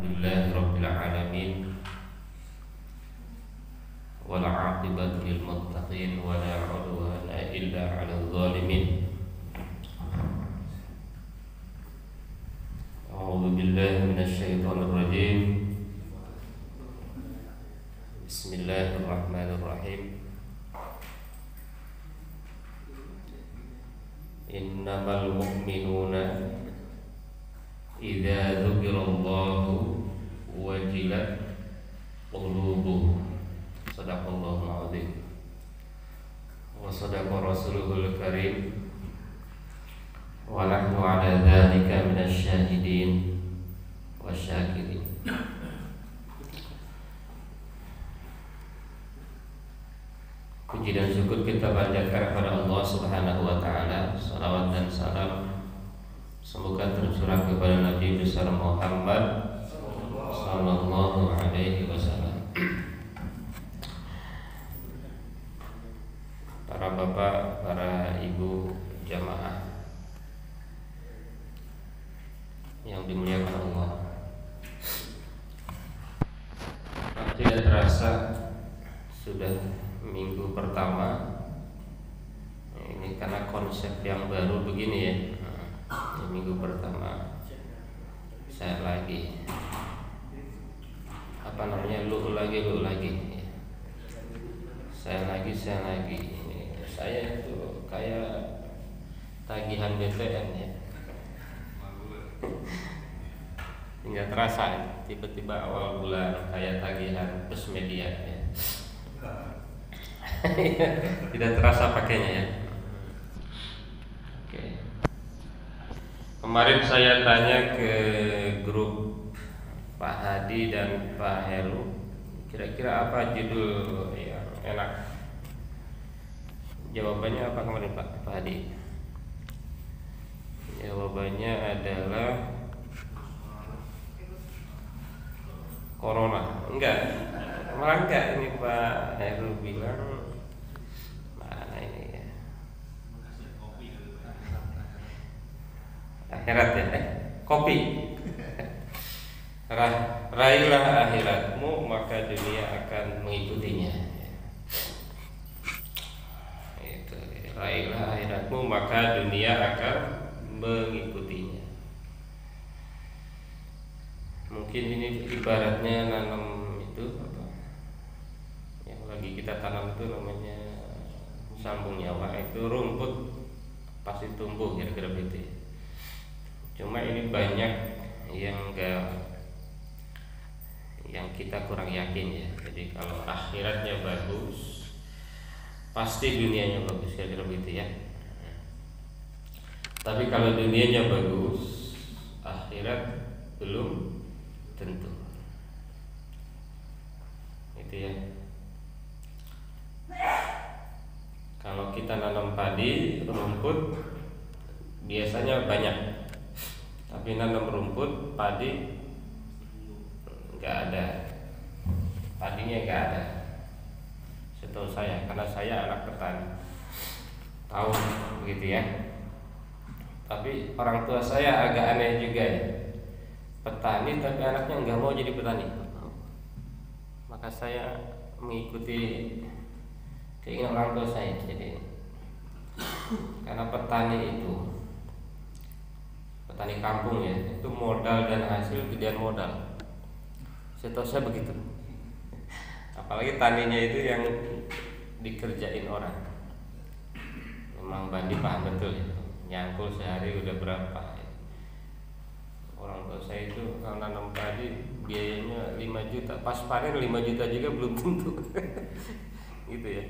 Alhamdulillahirabbil alamin wal 'aqibatu lil muttaqin wa la 'udwana illa 'alal zalimin. A'udzu billahi minasy syaithanir rajim. Bismillahirrahmanirrahim. Innamal mu'minuna idza dzukirallahu wajilat qulubuhum. Shadaqallahul azim. Wa shadaqa rasuluhul karim. Wa nahnu 'ala dzalika minasy syahidin wasyakirin. Puji dan syukur kita panjatkan kepada Allah Subhanahu wa taala. Salawat dan salam semoga tercurah kepada Nabi besar Muhammad sallallahu alaihi wasallam. Para bapak, para ibu jamaah yang dimuliakan Allah. Tidak terasa sudah minggu pertama. Ini karena konsep yang baru begini ya. Ini minggu pertama saya lagi lu lagi saya lagi ini saya itu kayak tagihan BTN ya. Nggak terasa ya. Tiba-tiba awal bulan kayak tagihan plus media ya. Tidak terasa pakainya ya. Oke. Kemarin saya tanya ke grup Pak Hadi dan Pak Heru, kira-kira apa judul yang enak? Jawabannya apa kemarin Pak Hadi? Jawabannya adalah Corona. Enggak, malah enggak. Ini Pak Heru bilang mana ini ya? Akhirat ya, kopi. Raihlah akhiratmu maka dunia akan mengikutinya. Itu, raihlah akhiratmu maka dunia akan mengikutinya. Mungkin ini ibaratnya nanam itu apa? Yang lagi kita tanam itu namanya sambung nyawa, itu rumput pasti tumbuh kira-kira begitu. Cuma ini banyak yang kita kurang yakin ya. Jadi kalau akhiratnya bagus, pasti dunianya bagus kira-kira begitu ya. Tapi kalau dunianya bagus, akhirat belum tentu. Itu ya. Kalau kita nanam padi, rumput biasanya banyak. Tapi nanam rumput, padi nggak ada. Padinya nggak ada. Setahu saya, karena saya anak petani. Tahu begitu ya. Tapi orang tua saya agak aneh juga ya. Petani tapi anaknya nggak mau jadi petani. Maka saya mengikuti keinginan orang tua saya. Jadi karena petani itu, petani kampung ya, itu modal dan hasil gedean modal. Setahu saya begitu. Apalagi taninya itu yang dikerjain orang. Memang Bandi paham betul ya. Nyangkul sehari udah berapa ya. Orang tua saya itu kalau nanam padi biayanya 5 juta, pas panen 5 juta juga belum tentu. Gitu ya.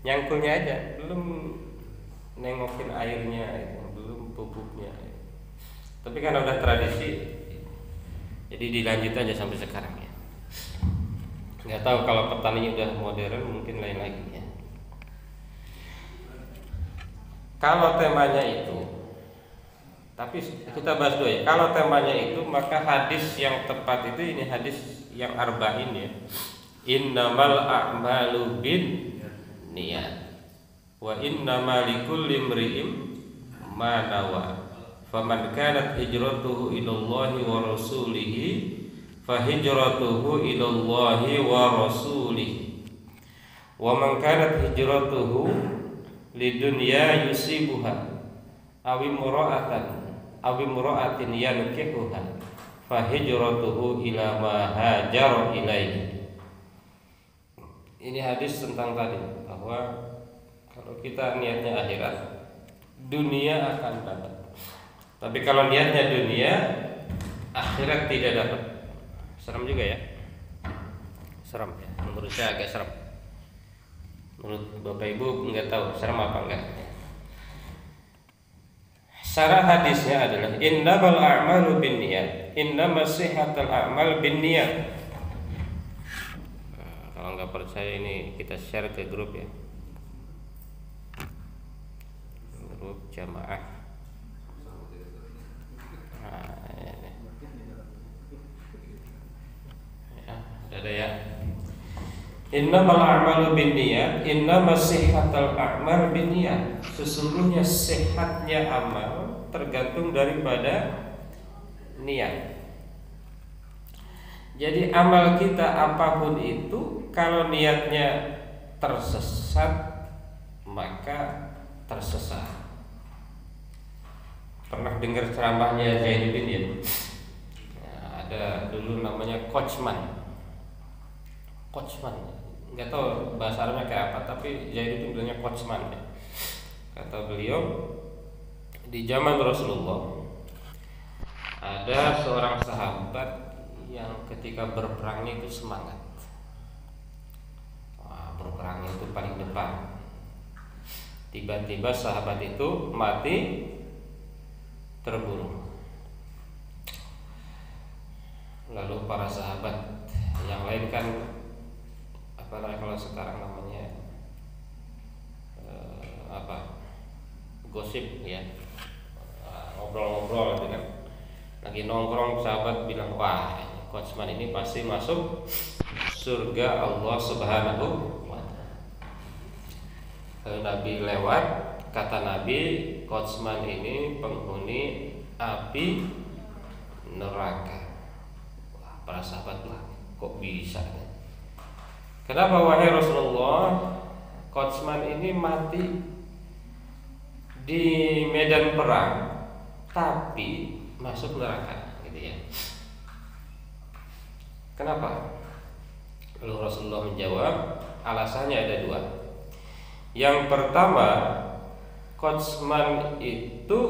Nyangkulnya aja, belum nengokin airnya, belum pupuknya. Tapi kan udah tradisi, jadi dilanjut aja sampai sekarang ya. Nggak tahu kalau petaninya udah modern mungkin lain lagi ya. Kalau temanya itu, tapi kita bahas dulu ya. Kalau temanya itu, maka hadis yang tepat itu ini hadis yang arba'in ya. Innamal a'malu bin niyat wa innamal likulli imri'in ma nawa. Faman kanat hijratuhu ilallahi wa rasulihi fahijratuhu ilallahi wa rasulih. Wa man kanat hijratuhu lidunya yusibuha aw imra'atin yankihuha fahijratuhu ila ma hajara ilaihi. Ini hadis tentang tadi bahwa kalau kita niatnya akhirat, dunia akan dapat. Tapi kalau niatnya dunia, akhirat tidak dapat. Seram juga ya. Seram ya. Menurut saya agak seram. Menurut Bapak Ibu nggak tahu seram apa enggak. Syarah hadisnya adalah innamal a'malu binniyat. Innamas sihhatul a'mal binniyat. Kalau nggak percaya ini kita share ke grup ya. Grup jamaah. Ada ya. Innamal a'malu binniyat, innamas sihhatul a'mal binniyat. Sesungguhnya sehatnya amal tergantung daripada niat. Jadi amal kita apapun itu, kalau niatnya tersesat maka tersesat. Pernah dengar ceramahnya Zainuddin ya? Ada dulu namanya Coachman, nggak tahu bahasa Arabnya kayak apa, tapi Zainuddin bilangnya Coachman ya. Kata beliau, di zaman Rasulullah ada seorang sahabat yang ketika berperangnya itu semangat. Berperangnya itu paling depan. Tiba-tiba sahabat itu mati terbunuh. Lalu para sahabat yang lain kan kalau sekarang namanya gosip ya, ngobrol-ngobrol gitu kan, lagi nongkrong, sahabat bilang, wah Coachman ini pasti masuk surga Allah Subhanahu wa Ta'ala. Nabi lewat, kata Nabi, Coachman ini penghuni api neraka. Wah, para sahabat lah, kok bisa? Kenapa wahai Rasulullah? Coachman ini mati di medan perang, tapi masuk neraka, gitu ya. Kenapa? Lalu Rasulullah menjawab, alasannya ada dua. Yang pertama, Coachman itu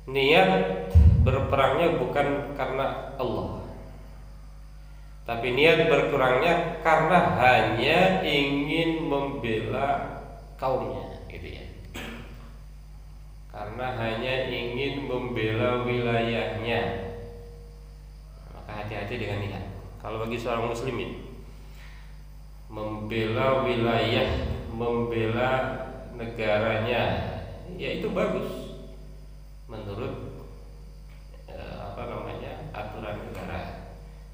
niat berperangnya bukan karena Allah, tapi niat berperangnya karena hanya ingin membela kaumnya, gitu ya. Karena hanya ingin membela wilayahnya. Maka hati-hati dengan niat. Kalau bagi seorang muslimin, membela wilayah, membela negaranya, ya itu bagus menurut aturan negara.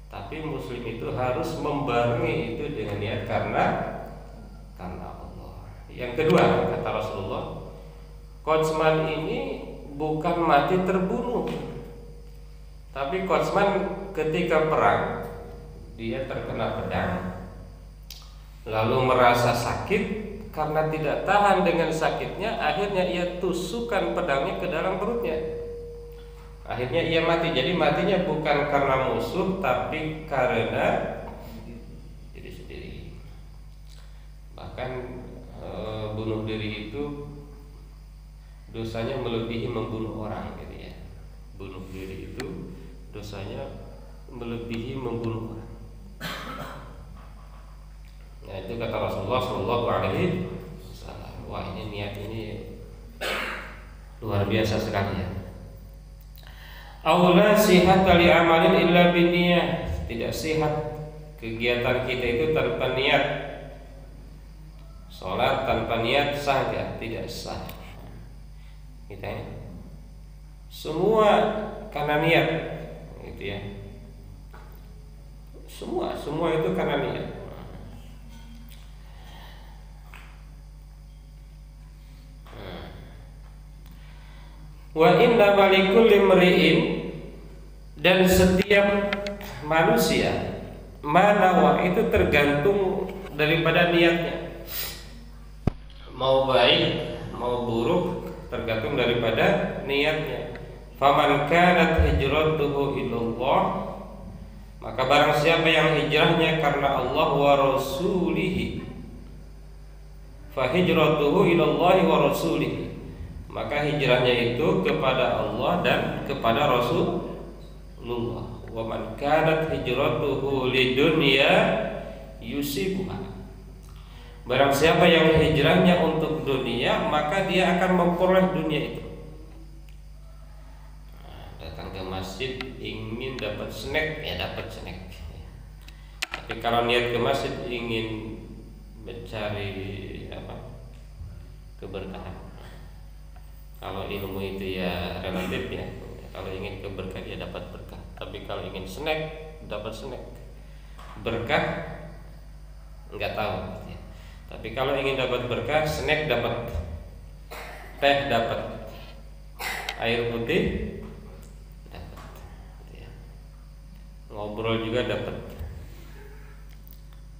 Tapi muslim itu harus membarengi itu dengan niat karena Allah. Yang kedua, kata Rasulullah, Coachman ini bukan mati terbunuh, tapi Coachman ketika perang dia terkena pedang, lalu merasa sakit. Karena tidak tahan dengan sakitnya, akhirnya ia tusukkan pedangnya ke dalam perutnya. Akhirnya ia mati. Jadi matinya bukan karena musuh, tapi karena diri sendiri. Bahkan bunuh diri itu dosanya melebihi membunuh orang, gitu ya. Bunuh diri itu dosanya melebihi membunuh orang. Nah, itu kata Rasulullah Shallallahu Alaihi Wasallam. Wah, ini niat ini luar biasa sekali ya. Aula sihat li amalin illa binniyah. Tidak sehat kegiatan kita itu tanpa niat. Salat tanpa niat sah gak? Tidak sah. Gitu ya. Semua karena niat, gitu ya. Semua itu karena niat. Wa inna malikulli mri'in, dan setiap manusia manawa itu tergantung daripada niatnya, mau baik mau buruk tergantung daripada niatnya. Faman kanat hijratuhu ilallah, maka barang siapa yang hijrahnya karena Allah wa rasulihi, fa hijratuhu ilallahi wa rasulihi, maka hijrahnya itu kepada Allah dan kepada Rasulullah. Wa man kanat hijratuhu lidunya yusibuha, barang siapa yang hijrahnya untuk dunia, maka dia akan memperoleh dunia itu. Datang ke masjid ingin dapat snack, ya dapat snack. Tapi kalau niat ke masjid ingin mencari keberkahan. Kalau ilmu itu ya relatif ya. Kalau ingin keberkahan ya dapat berkah. Tapi kalau ingin snack dapat snack. Berkah nggak tahu. Tapi kalau ingin dapat berkah, snack dapat, teh dapat, air putih dapat, ngobrol juga dapat.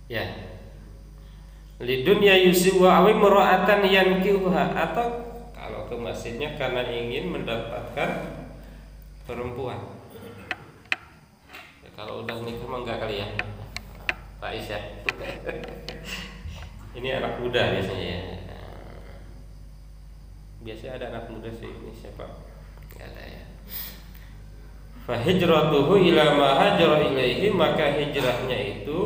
Ya. Lidunya yusiwa awi mura'atan yankihuha, atau kalau ke masjidnya karena ingin mendapatkan perempuan. Ya, kalau udah nikah mah enggak kali ya, Pak Isya. Ini anak muda biasanya ya. Biasanya ada anak muda sih, ini siapa? Enggak ada ya. Fa hijratuhu ila ma hajara ilaihi, maka hijrahnya itu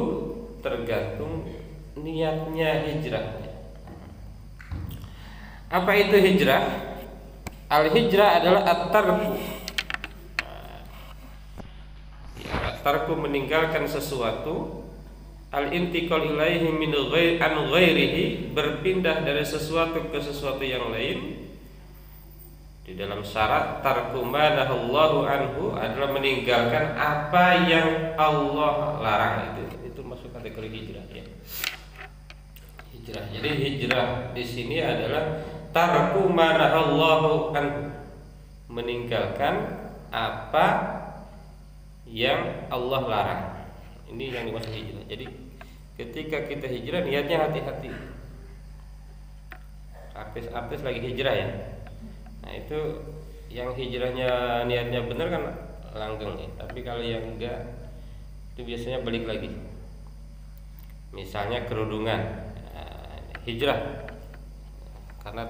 tergantung niatnya hijrahnya. Apa itu hijrah? Al-hijrah adalah at-tarku. Ya, at-tarku meninggalkan sesuatu, al-intiqal ilaihi min ghairihi, berpindah dari sesuatu ke sesuatu yang lain. Di dalam syarat tarku ma nahallahu anhu adalah meninggalkan apa yang Allah larang. Itu masuk kategori hijrah ya. Hijrah. Jadi hijrah di sini adalah tarku ma nahallahu anhu, meninggalkan apa yang Allah larang. Ini yang dimaksud hijrah. Jadi ketika kita hijrah niatnya hati-hati. Artis-artis lagi hijrah ya. Nah itu yang hijrahnya niatnya benar kan langgeng ya. Tapi kalau yang enggak itu biasanya balik lagi. Misalnya kerudungan, hijrah karena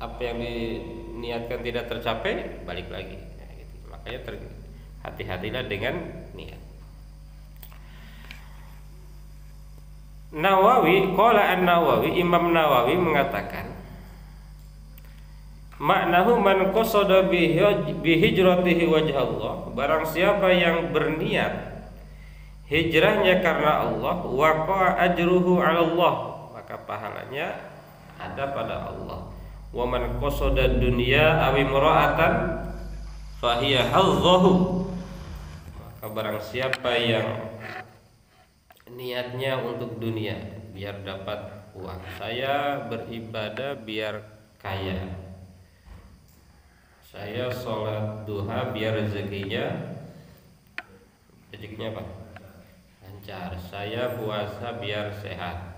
apa yang diniatkan tidak tercapai, balik lagi. Nah, gitu. Makanya hati-hatilah dengan niat. Nawawi, qala an-Nawawi, Imam Nawawi mengatakan, maknahu man qasada bi hijratihi wajh Allah, barang siapa yang berniat hijrahnya karena Allah, waqa ajruhu 'ala Allah, maka pahalanya ada pada Allah. Wa man qasada dunya aw imra'atan fa hiya hazzahu, maka barang siapa yang niatnya untuk dunia biar dapat uang, saya beribadah biar kaya, saya sholat duha biar rezekinya apa? Lancar, saya puasa biar sehat,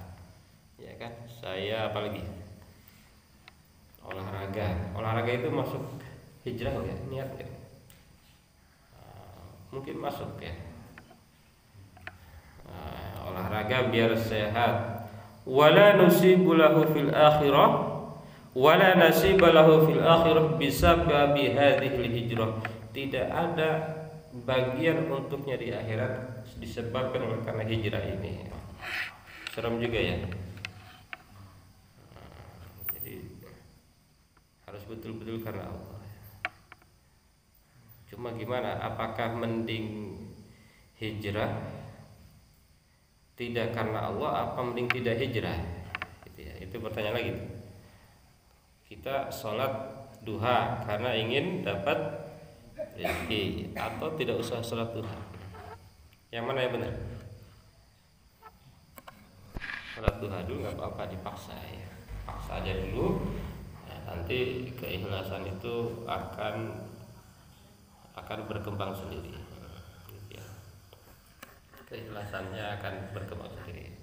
ya kan? Saya apalagi olahraga itu masuk hijrah ya, niat ya? Mungkin masuk ya. Olahraga biar sehat. Wala nusibu lahu fil akhirah, wala nasiba lahu fil akhirah bisababi hadhil hijrah. Tidak ada bagian untuknya di akhirat disebabkan oleh karena hijrah ini. Serem juga ya. Jadi harus betul-betul karena Allah. Cuma gimana? Apakah mending hijrah tidak karena Allah, apa mending tidak hijrah? Gitu ya. Itu pertanyaan lagi. Kita sholat duha karena ingin dapat rezeki, atau tidak usah sholat duha? Yang mana yang benar? Sholat duha dulu nggak apa-apa, dipaksa ya. Paksa aja dulu. Nah, nanti keikhlasan itu akan berkembang sendiri. keikhlasannya akan berkembang sendiri.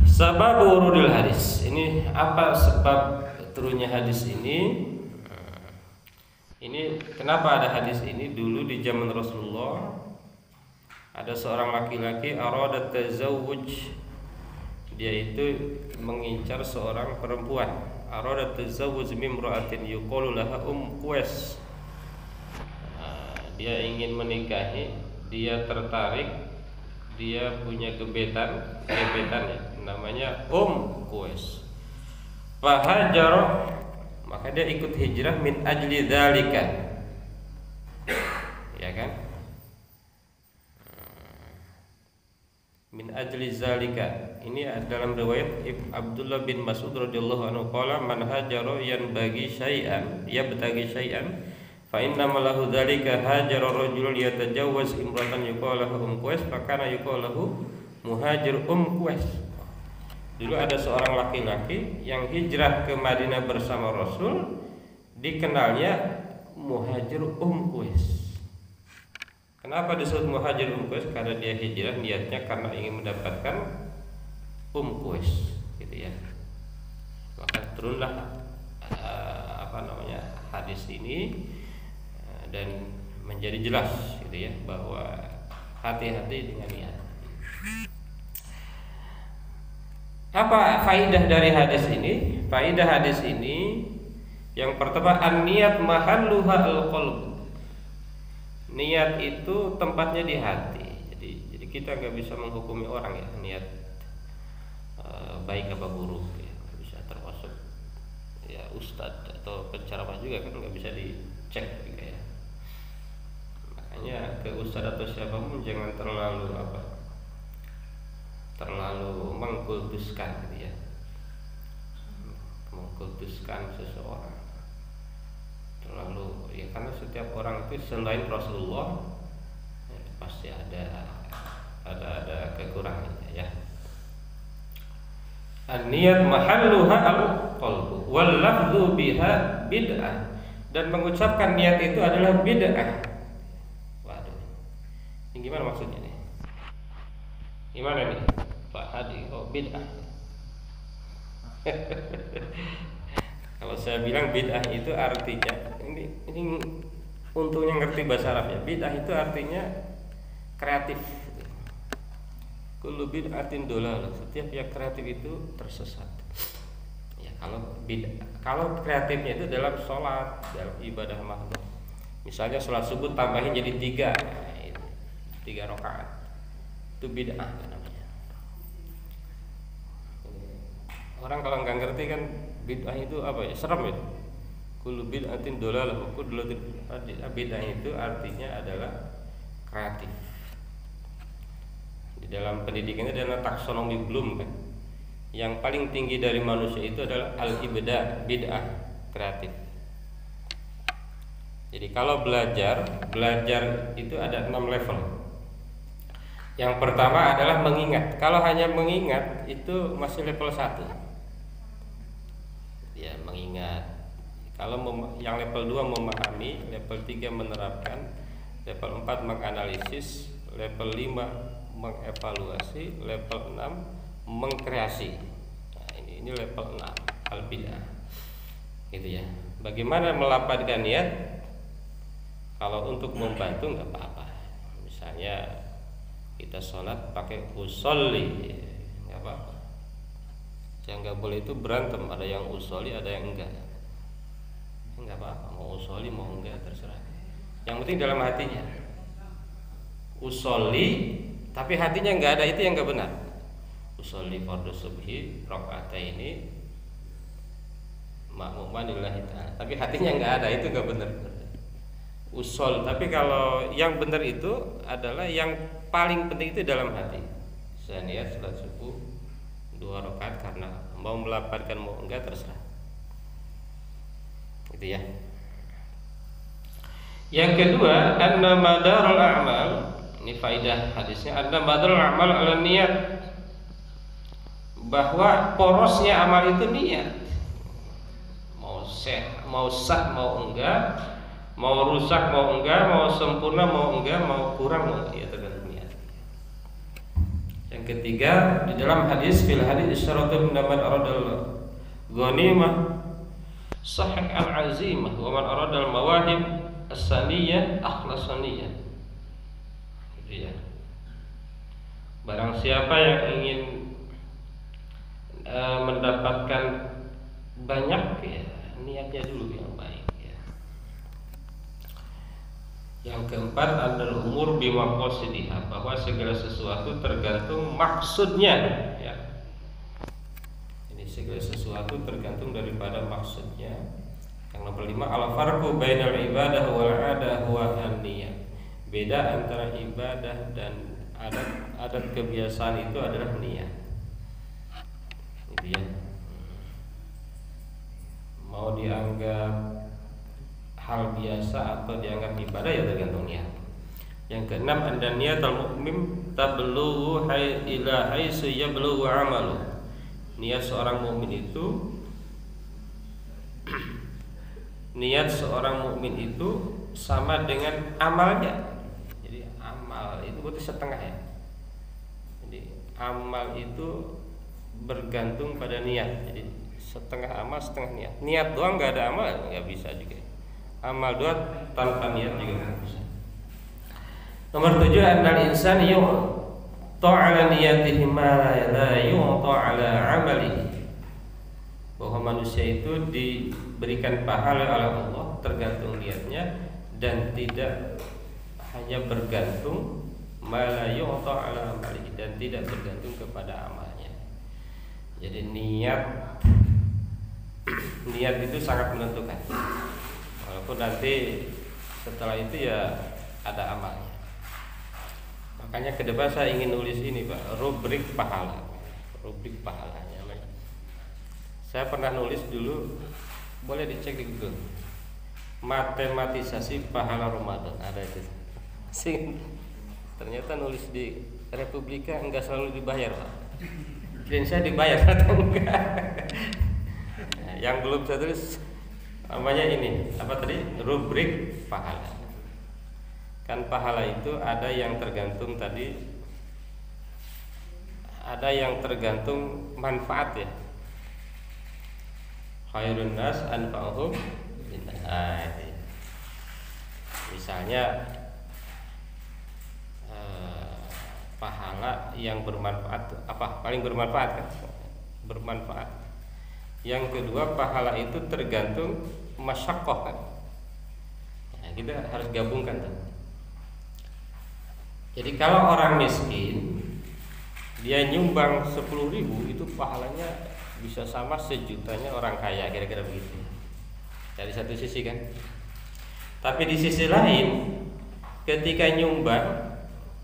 Sebab urudil hadis. Ini apa sebab turunnya hadis ini? Ini kenapa ada hadis ini? Dulu di zaman Rasulullah ada seorang laki-laki arada tazawwuj. Dia itu mengincar seorang perempuan. Arada tazawwuj mimra'atin yuqalu laha Qais. Dia ingin menikahi, dia tertarik, dia punya gebetan ya, namanya Qais. Fahajar, maka dia ikut hijrah min ajli dzalika. Ya kan? Min ajli zalika. Ini dalam riwayat Abdullah bin Mas'ud radhiyallahu anhu qala man hajara yanbaghi syai'an yabtaghi syai'an fa inna ma lahu dzalika hajara rajulun yatajawwaz imratan yuqalu lahu Qais fa kana yuqalu lahu muhajir Qais. Dulu ada seorang laki-laki yang hijrah ke Madinah bersama Rasul, dikenalnya muhajir Qais. Kenapa disebut muhajir Qais? Karena dia hijrah niatnya karena ingin mendapatkan Qais, gitu ya. Maka turunlah hadis ini dan menjadi jelas, gitu ya, bahwa hati-hati dengan niat. Apa faidah dari hadis ini? Faidah hadis ini yang pertama, an-niyat mahalluha al-qalb. Niat itu tempatnya di hati. Jadi kita nggak bisa menghukumi orang ya niat baik apa buruk ya, nggak bisa, termasuk ya ustadz atau penceramah juga kan nggak bisa dicek juga ya. Makanya ke ustadz atau siapapun jangan terlalu mengkultuskan gitu ya, mengkultuskan seseorang terlalu ya, karena setiap orang itu selain Rasulullah ya, pasti ada kekurangannya ya. An-niyat mahalluha al-qalbu wal lafdhu biha bid'ah, dan mengucapkan niat itu adalah bid'ah. Waduh, ini gimana maksudnya nih? Gimana nih Pak Hadi? Oh, bid'ah. Kalau saya bilang bid'ah itu artinya ini untungnya ngerti bahasa Arab ya. Bid'ah itu artinya kreatif. Kullu bid'atin dolalah. Setiap yang kreatif itu tersesat. Ya, kalau kreatifnya itu dalam sholat, dalam ibadah makhluk. Misalnya sholat subuh tambahin jadi 3 rakaat. Itu bid'ah namanya. Orang kalau nggak ngerti kan bid'ah itu apa ya? Serem itu. Kullu bid'atin dolalah. Bid'ah itu artinya adalah kreatif. Di dalam pendidikan itu adalah taksonomi Bloom kan. Yang paling tinggi dari manusia itu adalah al-ibda, bid'ah, kreatif. Jadi kalau belajar itu ada 6 level. Yang pertama adalah mengingat. Kalau hanya mengingat itu masih level 1. Ya, mengingat. Kalau yang level 2 memahami, level 3 menerapkan, level 4 menganalisis, level 5 mengevaluasi, level 6 mengkreasi. Nah, ini level 6 al-bid'ah. Gitu ya. Bagaimana melapatkan niat? Kalau untuk membantu nggak apa-apa. Misalnya kita sholat pakai usolli, nggak apa-apa. Yang nggak boleh itu berantem, ada yang usolli, ada yang enggak. Nggak apa-apa, mau usolli mau enggak terserah. Yang penting dalam hatinya. Usolli tapi hatinya nggak ada, itu yang nggak benar. Usolli fardhu subhi rakaataini ma'muman lillahi ta'ala, tapi hatinya nggak ada, itu nggak benar. Tapi kalau yang benar itu adalah yang paling penting itu dalam hati. Saya niat salat subuh 2 rakaat karena mau melapatkan mau enggak terserah. Itu ya. Yang kedua, anna madarul a'mal, ini faidah hadisnya, anna madarul a'mal ala niat, bahwa porosnya amal itu niat. Mau sah mau enggak Mau rusak mau enggak, mau sempurna mau enggak, mau kurang mau enggak, ya tergantung niat. Yang ketiga, di dalam hadis fil hadis isyaratul man aradal ghanimah sahih al-azimah wa man aradal mawahib as-saniyah akhlasaniyah. Gitu ya. Barang siapa yang ingin mendapatkan banyak, ya niatnya dulu yang baik ya. Yang keempat adalah umur bimaqasidiha, bahwa segala sesuatu tergantung maksudnya ya. Ini segala sesuatu tergantung daripada maksudnya. Yang nomor 5, al-farqu bainal ibadah wal 'adah wa an-niyah. Beda antara ibadah dan adat kebiasaan itu adalah niat. Gitu ya. Mau dianggap hal biasa atau dianggap ibadah ya tergantung niat. Yang keenam, anda niatul mu'min tablughu ila haitsu yablughu 'amalu. Niat seorang mukmin itu sama dengan amalnya. Jadi amal itu berarti setengah ya. Jadi amal itu bergantung pada niat. Jadi setengah amal setengah niat. Niat doang nggak ada amal nggak bisa juga. Amal doang tanpa niat juga nggak bisa. Nomor 7, annal insan yu'ta 'ala niyatihi ma la yu'ta 'ala 'amalihi. Bahwa manusia itu diberikan pahala oleh Allah tergantung niatnya dan tidak hanya bergantung ma la yu'ta 'ala 'amalihi, dan tidak bergantung kepada amalnya. Jadi niat itu sangat menentukan. Walaupun nanti setelah itu ya ada amalnya. Makanya ke depan saya ingin nulis ini Pak, rubrik pahala. Rubrik pahalanya. Saya pernah nulis dulu, boleh dicek di Google. Matematisasi pahala Ramadan, ada itu. Ternyata nulis di Republika enggak selalu dibayar Pak. Dan saya dibayar atau enggak? Nah, yang belum saya tulis namanya ini apa tadi, rubrik pahala. Kan pahala itu ada yang tergantung tadi, ada yang tergantung manfaat ya. Khairun nas anfa'uhum linnas. Misalnya pahala yang bermanfaat, apa paling bermanfaat kan? Bermanfaat. Yang kedua, pahala itu tergantung masyaqqah kan. Nah, kita harus gabungkan tuh. Jadi kalau orang miskin dia nyumbang 10.000 itu pahalanya bisa sama sejutanya orang kaya, kira-kira begitu. Dari satu sisi kan. Tapi di sisi lain, ketika nyumbang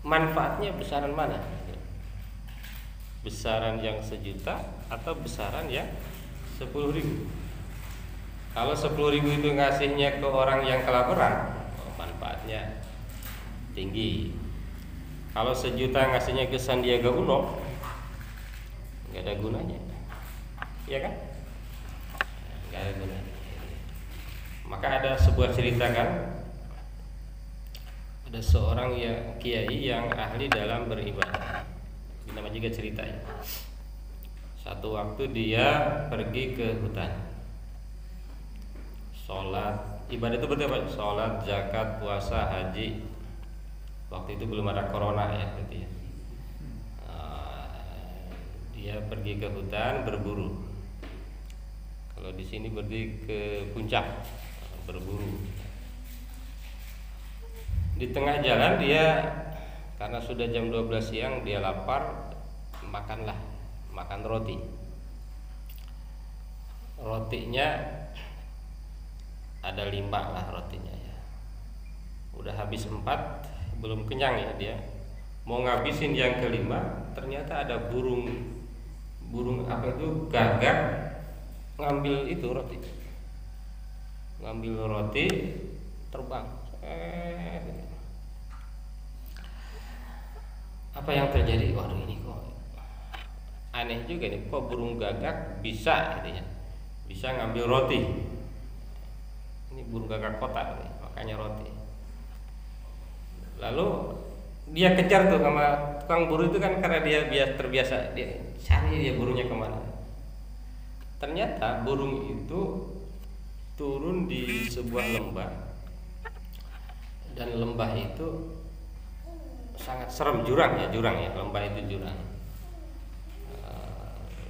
manfaatnya besaran mana? Besaran yang 1 juta atau besaran yang 10.000? Kalau 10.000 itu ngasihnya ke orang yang kelaparan, manfaatnya tinggi. Kalau 1 juta ngasihnya ke Sandiaga Uno, nggak ada gunanya, ya kan? Nggak ada gunanya. Maka ada sebuah cerita kan, ada seorang kiai yang ahli dalam beribadah. Ini nama juga cerita ya. Satu waktu dia pergi ke hutan, sholat, ibadah itu berarti apa? Sholat, zakat, puasa, haji. Waktu itu belum ada corona ya, gitu ya. Dia pergi ke hutan berburu. Kalau di sini berarti ke puncak berburu. Di tengah jalan dia, karena sudah jam 12 siang, dia lapar, makan roti. Rotinya ada 5 lah rotinya ya. Udah habis 4, belum kenyang ya dia. Mau ngabisin yang kelima, ternyata ada burung apa itu, gagak ngambil itu roti. Ngambil roti, terbang. Apa yang terjadi? Waduh, ini kok aneh juga nih, kok burung gagak bisa gitu ya, bisa ngambil roti. Ini burung gagak kotak nih. Maka makannya roti. Lalu dia kejar tuh sama tukang buru itu kan, karena dia terbiasa, dia cari dia burungnya kemana. Ternyata burung itu turun di sebuah lembah, dan lembah itu sangat serem, jurang ya, lembah itu jurang.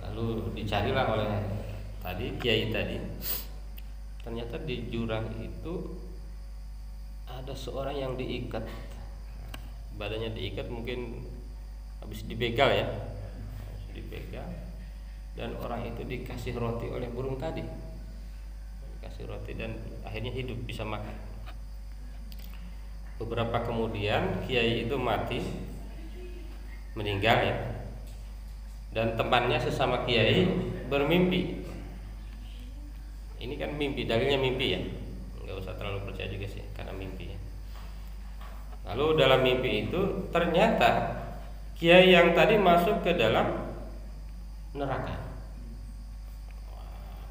Lalu dicarilah oleh kiai tadi. Ternyata di jurang itu ada seorang yang diikat, badannya diikat, mungkin habis dibegal ya, dan orang itu dikasih roti oleh burung tadi, dikasih roti dan akhirnya hidup, bisa makan. Beberapa kemudian kiai itu mati, meninggal ya, dan temannya sesama kiai bermimpi. Ini kan mimpi, dalilnya mimpi ya, nggak usah terlalu percaya juga sih karena mimpi ya. Lalu dalam mimpi itu ternyata kiai yang tadi masuk ke dalam neraka.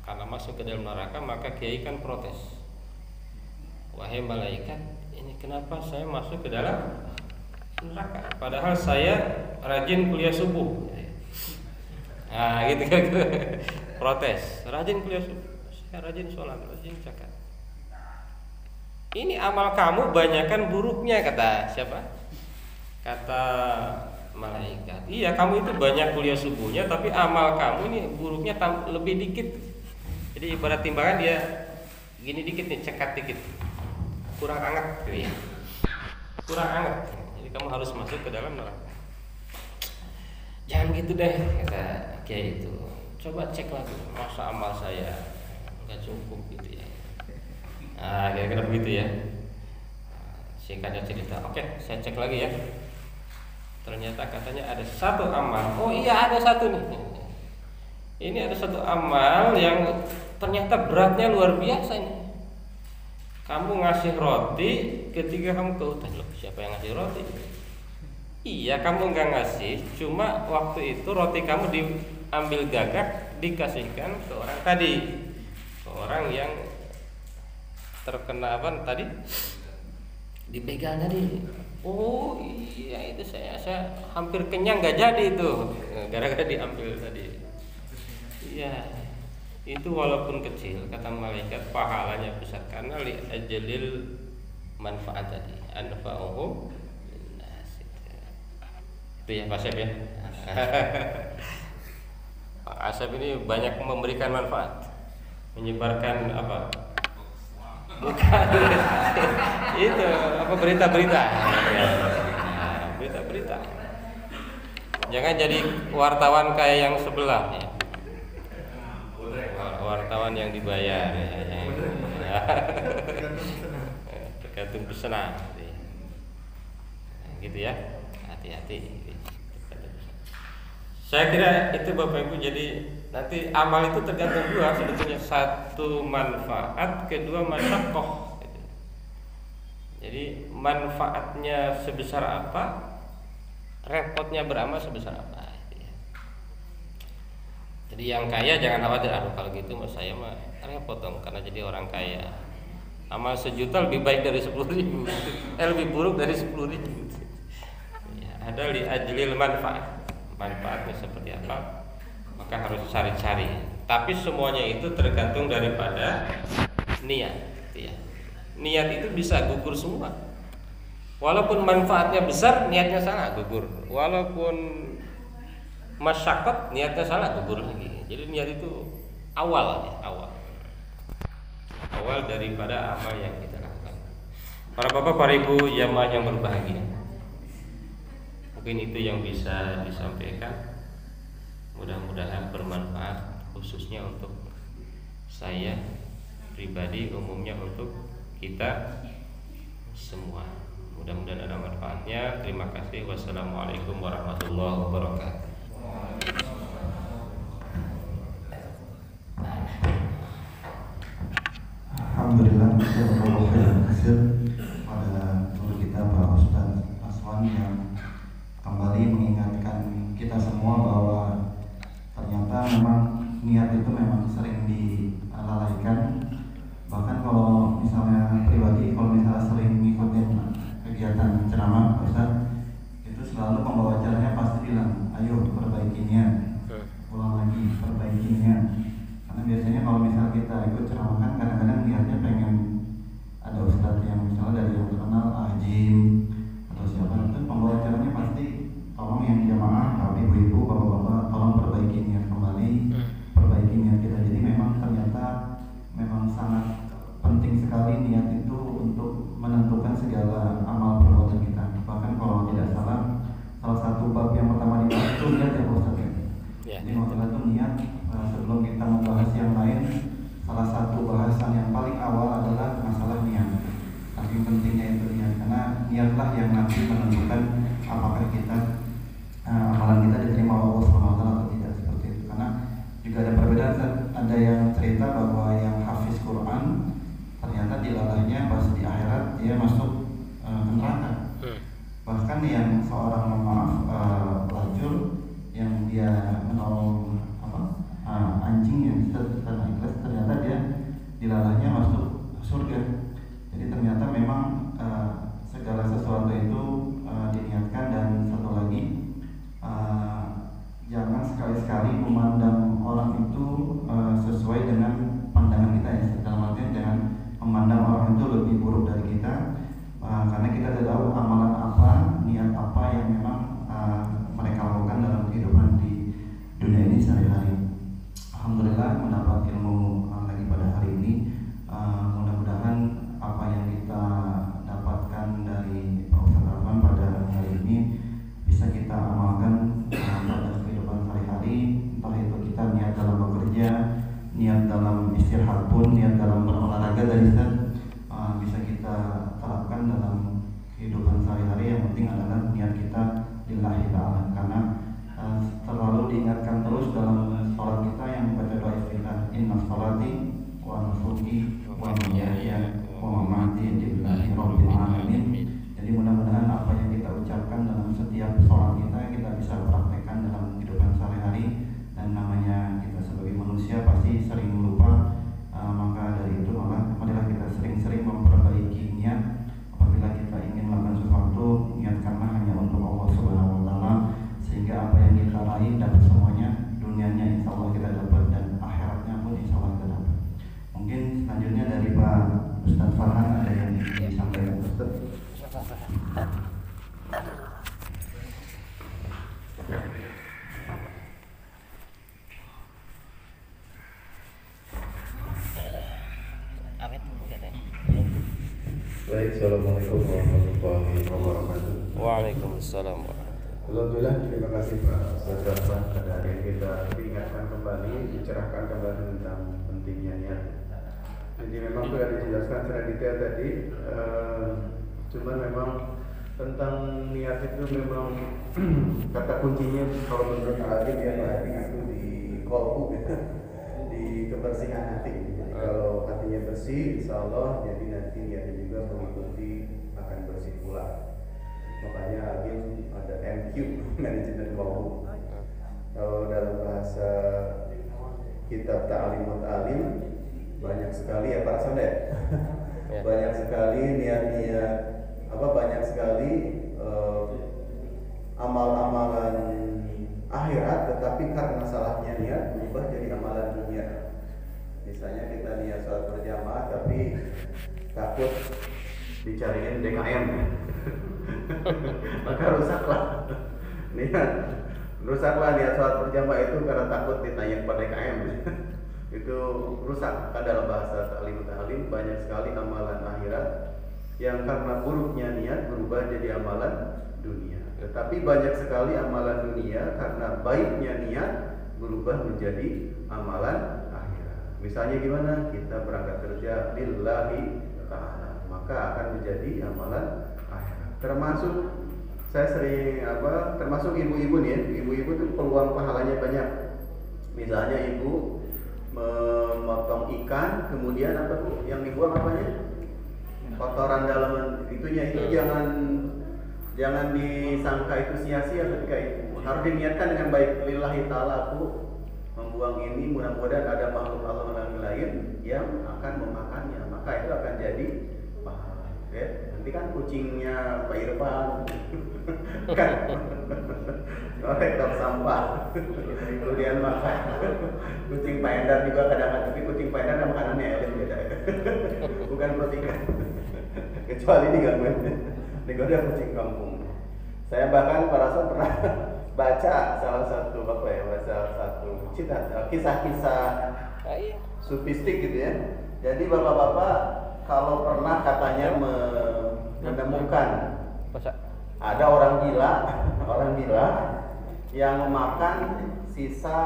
Karena masuk ke dalam neraka, maka kiai kan protes, wahai malaikat, ini kenapa saya masuk ke dalam neraka, padahal saya rajin kuliah subuh. Nah gitu kan, protes, rajin kuliah subuh, saya rajin sholat, rajin zakat. Ini amal kamu banyakan buruknya, kata siapa? Kata malaikat. Iya, kamu itu banyak kuliah subuhnya, tapi amal kamu ini buruknya lebih dikit. Jadi ibarat timbangan dia gini dikit nih, cekat dikit, kurang anget gitu ya, kurang anget. Jadi kamu harus masuk ke dalam neraka. Jangan gitu deh, kata kiai itu. Coba cek lagi, masa amal saya nggak cukup gitu ya. Nah, kira-kira begitu ya. Singkatnya cerita. Oke, saya cek lagi ya. Ternyata katanya ada satu amal. Oh iya, ada satu nih. Ini ada satu amal yang ternyata beratnya luar biasa ini. Kamu ngasih roti ketika kamu ke hutan. Loh, siapa yang ngasih roti? Iya, kamu nggak ngasih. Cuma waktu itu roti kamu diambil gagak, dikasihkan ke orang tadi, ke orang yang terkena apa tadi, dibegal tadi. Oh iya, itu saya hampir kenyang, nggak jadi itu gara-gara diambil tadi. Iya, itu walaupun kecil, kata malaikat, pahalanya besar karena li ajalil manfaat tadi, anfa'uhum linnas. Itu ya Pak Asep ya. Pak Asep ini banyak memberikan manfaat, menyebarkan apa? Bukan. Itu apa, berita-berita. Nah, berita-berita. Jangan jadi wartawan kayak yang sebelah ya. Wartawan yang dibayar ya. Tergantung pesanan. Gitu ya. Hati-hati. Saya kira itu Bapak Ibu, jadi nanti amal itu tergantung dua sebetulnya, satu manfaat, kedua masyaqqah. Jadi manfaatnya sebesar apa, repotnya beramal sebesar apa. Jadi yang kaya jangan khawatir, aduh kalau gitu mas saya mah repot dong karena jadi orang kaya. Amal 1 juta lebih baik dari 10.000, lebih buruk dari 10.000. Ya, ada li ajlil manfaat. Manfaatnya seperti apa, maka harus cari-cari. Tapi semuanya itu tergantung daripada niat ya. Niat itu bisa gugur semua. Walaupun manfaatnya besar, niatnya salah, gugur. Walaupun masyaqqat, niatnya salah, gugur lagi. Jadi niat itu awal daripada amal yang kita lakukan. Para bapak, para ibu, jamaah yang berbahagia, mungkin itu yang bisa disampaikan. Mudah-mudahan bermanfaat, khususnya untuk saya pribadi, umumnya untuk kita semua. Mudah-mudahan ada manfaatnya. Terima kasih. Wassalamualaikum warahmatullahi wabarakatuh. Alhamdulillah, pada guru kita Pak Ustaz Aswan yang kembali mengingatkan kita semua bahwa ternyata memang niat itu memang sering dilalaikan. Bahkan kalau misalnya pribadi, kalau misalnya niatlah yang nanti menentukan apakah kita amalan kita diterima Allah SWT atau tidak, seperti itu. Karena juga ada perbedaan, ada yang cerita bahwa yang hafiz Quran ternyata dilalahnya pas di akhirat dia masuk neraka. Bahkan yang seorang lajur yang dia menolong anjing yang secara ikhlas, ternyata dia dilalahnya masuk surga. Jadi ternyata memang segala sesuatu itu diniatkan. Dan satu lagi, jangan sekali-sekali memandang orang itu sesuai dengan pandangan kita ya. Dalam artian jangan memandang orang itu lebih buruk dari kita, karena kita tidak tahu amalan apa, niat apa yang memang mereka lakukan dalam kehidupan di dunia ini sehari-hari. Alhamdulillah mendapat ilmu lagi pada hari ini. Mudah-mudahan apa yang kita dapatkan dari Pak Ustadz Arfan pada hari ini bisa kita amalkan pada kehidupan sehari-hari. Entah itu kita niat dalam bekerja, niat dalam istirahat pun, niat dalam berolahraga dari Ustadz, bisa kita terapkan dalam kehidupan sehari-hari. Yang penting adalah niat kita lillahi ta'ala, karena terlalu diingatkan terus dalam sholat kita yang membaca doa iftitah, inna sholati wa nusuki wa mahyaya wa mamati lillahi rabbil alamin. Jadi mudah-mudahan apa yang kita ucapkan dalam setiap sholat kita bisa praktekkan dalam kehidupan sehari-hari. Dan namanya kita sebagai manusia pasti sering lupa, maka dari itu marilah kita sering-sering memperbaiki niat. Apabila kita ingin melakukan sesuatu, niatkanlah hanya untuk Allah Subhanahu wa Ta'ala, sehingga apa yang kita raih dapat semuanya. Dunianya insya Allah kita dapat, dan akhiratnya pun insya Allah kita dapat. Mungkin selanjutnya dari Pak Ustadz Farhan ada yang disampaikan Ustadz. Baik, assalamualaikum warahmatullahi wabarakatuh. Waalaikumsalam. Alhamdulillah, terima kasih Pak Ustadz Arfan. Pada hari ini kita diingatkan kembali, dicerahkan kembali tentang pentingnya niat. Jadi memang sudah dijelaskan secara detail tadi, cuman memang tentang niat itu memang kata kuncinya kalau menurut Al-Adib ya Pak, itu di kolbu gitu, di kebersihan hati. Jadi kalau hatinya bersih, insya Allah jadi nanti niatnya juga mengikuti akan bersih pula. Makanya Agim ada MQ, manajemen kolbu. Kalau dalam bahasa kitab Ta'alimut Alim banyak sekali ya para saudara, banyak sekali niat-niat banyak sekali amal-amalan akhirat, tetapi karena salahnya niat berubah jadi amalan dunia. Misalnya kita niat sholat berjamaah tapi takut dicariin DKM, maka rusaklah niat sholat berjamaah itu karena takut ditanya pada DKM. Itu rusak. Kan dalam bahasa ta'lim banyak sekali amalan akhirat yang karena buruknya niat berubah jadi amalan dunia. Tetapi banyak sekali amalan dunia karena baiknya niat berubah menjadi amalan akhirat. Misalnya gimana? Kita berangkat kerja lillahi ta'ala, maka akan menjadi amalan akhirat. Termasuk saya sering termasuk ibu-ibu nih ya. Ibu-ibu tuh peluang pahalanya banyak. Misalnya ibu memotong ikan, kemudian apa tuh yang dibuang apanya? Kotoran dalam itunya itu jangan disangka itu sia-sia ketika itu. Harus diniatkan dengan baik, lillahi ta'ala, aku membuang ini, mudah-mudahan ada makhluk Allah lain yang akan memakannya, maka itu akan jadi pahala. Ya, nanti kan kucingnya Pak Irfan kan ngorek tong sampah kemudian makan. Kucing Pak Endar juga kadang-kadang, tapi kucing Pak Endar ada makanannya elit beda, bukan protein. Kecuali digangguin digoda kucing kampung. Saya bahkan para sahabat pernah baca salah satu kisah-kisah sufistik gitu ya. Jadi bapak-bapak kalau pernah katanya menemukan ada orang gila yang memakan sisa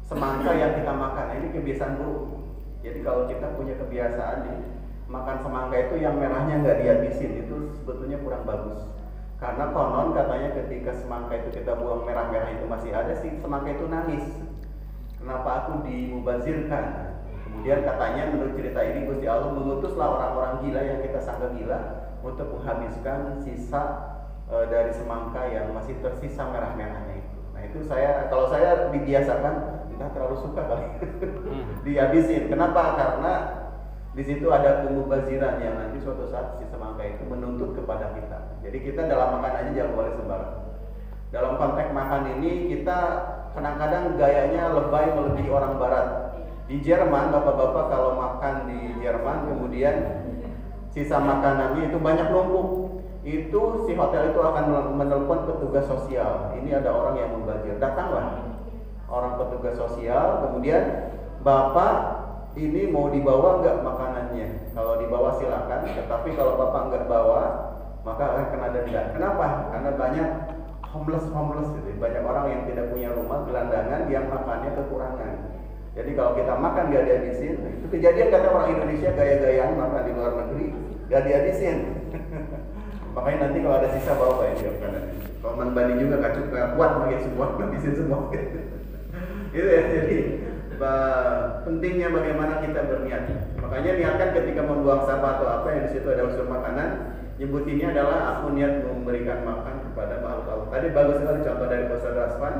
semangka yang kita makan. Ini kebiasaan buruk. Jadi kalau kita punya kebiasaan nih, makan semangka itu yang merahnya nggak dihabisin, itu sebetulnya kurang bagus. Karena konon katanya ketika semangka itu kita buang merah-merah itu masih ada, sih semangka itu nangis. Kenapa aku dimubazirkan? Kemudian katanya menurut cerita ini Gusti Allah mengutuslah orang-orang gila yang kita sangka gila untuk menghabiskan sisa dari semangka yang masih tersisa merah-merahnya itu. Nah itu kalau saya dibiasakan, kita terlalu suka kali dihabisin. Kenapa? Karena di situ ada pemubaziran yang nanti suatu saat si semangka itu menuntut kepada kita. Jadi kita dalam makan aja jangan boleh sembarang. Dalam konteks makan ini kita kadang-kadang gayanya lebay melebihi orang barat. Di Jerman, bapak-bapak kalau makan di Jerman kemudian sisa makanannya itu banyak numpuk, itu si hotel itu akan menelpon petugas sosial. Ini ada orang yang membazir. Datanglah orang petugas sosial, kemudian bapak ini mau dibawa nggak makanannya? Kalau dibawa silakan, tetapi kalau bapak nggak bawa maka akan kena denda. Kenapa? Karena banyak homeless gitu. Banyak orang yang tidak punya rumah, gelandangan, yang makannya kekurangan. Jadi kalau kita makan gak dihabisin, itu kejadian kata orang Indonesia gaya-gayaan makan di luar negeri gak dihabisin. Makanya nanti kalau ada sisa bawa Pak ya, kalau membanding juga gak cukup kuat pakai semua, habisin semua. Itu ya, jadi pentingnya bagaimana kita berniat. Makanya niatkan ketika membuang sampah atau apa yang di situ ada unsur makanan, nyebutinnya adalah aku niat memberikan makan kepada makhluk. Tadi bagus sekali contoh dari Ustaz Rasman.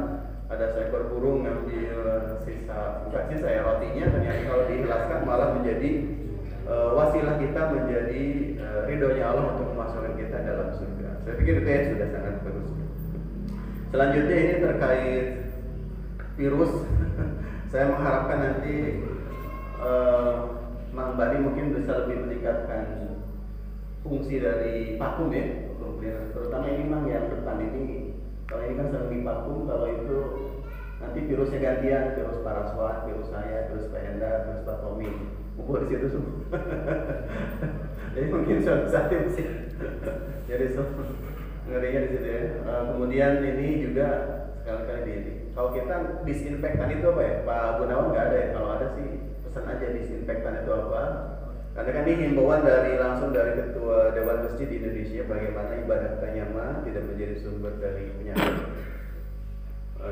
Ada seekor burung ngambil bukan sisa ya rotinya, ternyata kalau dihilaskan malah menjadi wasilah kita menjadi ridhonya Allah untuk memasukkan kita dalam surga. Saya pikir itu ya sudah sangat bagus. Selanjutnya ini terkait virus. Saya mengharapkan nanti Mang Badi mungkin bisa lebih meningkatkan fungsi dari vakum ya, terutama ini Mang yang depan ini. Kalau ini kan sering divakum, kalau itu nanti virusnya gantian, virus Paraswan, virus saya, virus Pak Enda, virus Pak Tommy, ngumpul di situ semua. Jadi mungkin suatu saat sih. Jadi ngerinya di situ ya. Kemudian ini juga sekali-kali ini. Kalau kita disinfektan itu apa ya? Pak Gunawan nggak ada ya. Kalau ada sih pesan aja disinfektan itu apa. Karena kan ini himbauan langsung dari Ketua Dewan Masjid di Indonesia bagaimana ibadah tanyama tidak menjadi sumber dari penyakit.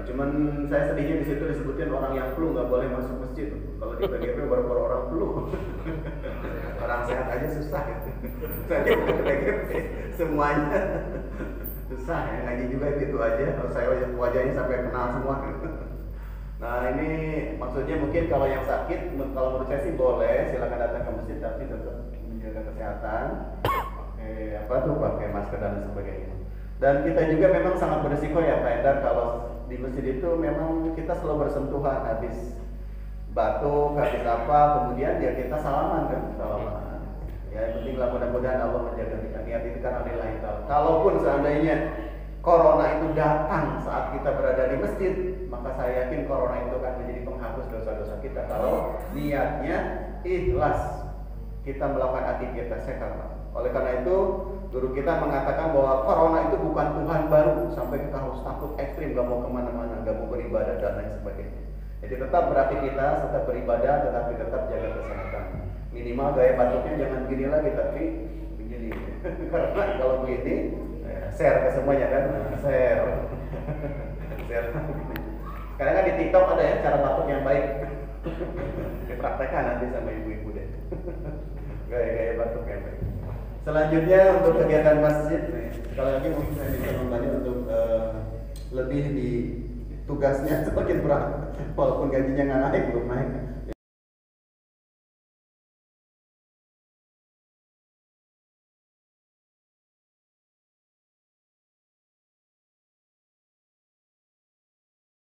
Cuman saya sedihnya di situ disebutin orang yang flu nggak boleh masuk masjid. Kalau di PGP baru-baru orang flu, orang sehat aja susah. Saya di PGP semuanya susah ya, ngaji juga gitu aja. Kalau saya wajahnya sampai kenal semua. Nah ini maksudnya mungkin kalau yang sakit, kalau menurut saya sih boleh silakan datang ke masjid, tapi tetap menjaga kesehatan, pakai masker dan sebagainya. Dan kita juga memang sangat berisiko ya Pak Endar, kalau di masjid itu memang kita selalu bersentuhan, habis batuk, habis apa, kemudian ya kita salaman kan, salaman. Ya yang penting lah mudah-mudahan Allah menjaga kita, niat itu kan ada lain. Kalaupun seandainya Corona itu datang saat kita berada di masjid, maka saya yakin Corona itu akan menjadi penghapus dosa-dosa kita kalau niatnya ikhlas kita melakukan aktivitas sehat. Oleh karena itu, guru kita mengatakan bahwa Corona itu bukan Tuhan baru sampai kita harus takut ekstrim, gak mau kemana-mana, gak mau beribadah dan lain sebagainya. Jadi tetap beraktivitas, tetap beribadah, tetapi tetap jaga kesehatan. Minimal gaya batuknya jangan gini lagi, tapi begini. Karena kalau begini share ke semuanya kan, share. Karena kan di TikTok ada ya cara batuk yang baik. Dipraktekkan nanti sama ibu-ibu deh. Gaya-gaya batuk yang baik. Selanjutnya untuk kegiatan masjid, sekali lagi mungkin saya bisa membantu untuk lebih di tugasnya semakin berat, walaupun gajinya nggak naik belum naik.